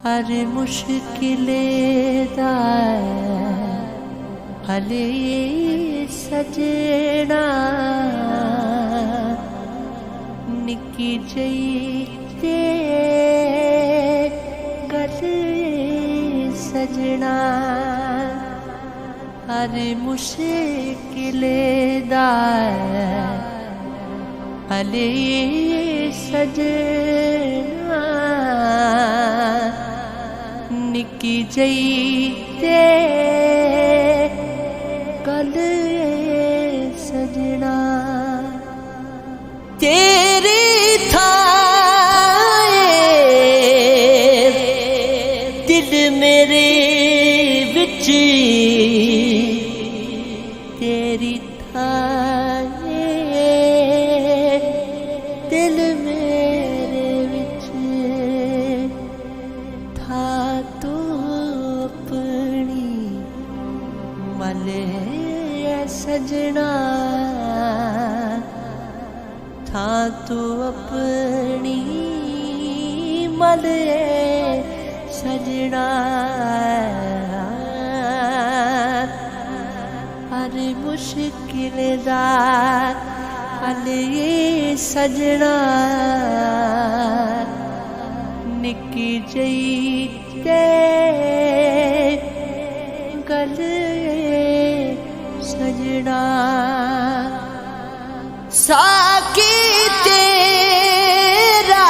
हर मुश्किलें दा हले सजना निकी जई ते गल सजना हर मुश्किलें दा हले सजना निकी जई ते गल सजना तेरी थाए दिल मेरे विच तेरी थाए दिल मेरे विच था तू अपनी मले सजना था तू अपनी मले सजना हर मुश्किल दा हले सजना निकी जई ते गल सजना साकी तेरा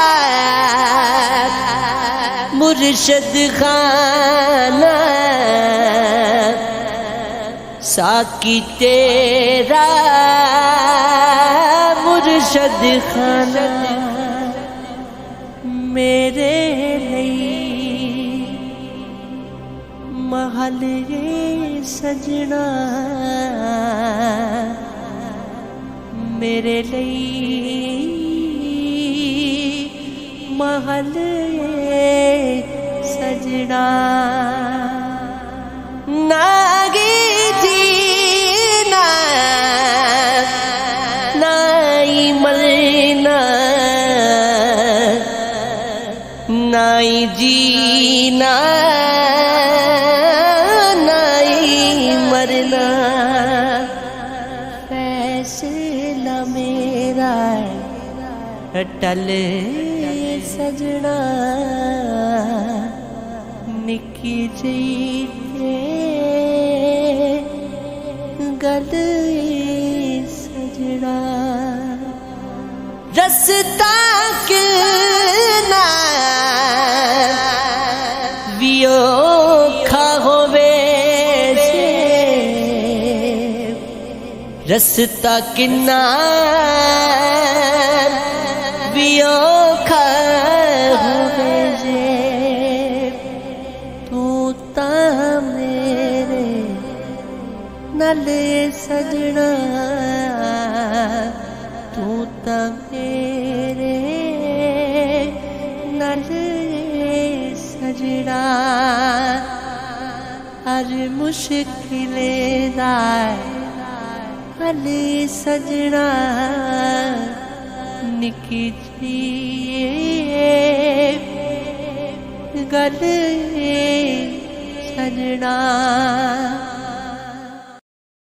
मुर्शद खाना साकी तेरा मुर्शद खाना मेरे लिए महल ये सजना मेरे लिए महल ये सजना नागी जीना नाई मरना नाई जीना नाई मरना फैसला मेरा टल सजना निकी जी गल सजना रस्ता किना वियो खा होवे रस्ता किना वियो खा होवे तू ता मेरे नले सजना तू ता मेरे नले सजना हर मुश्किलें दा हले सजना निकी जी गल सजना।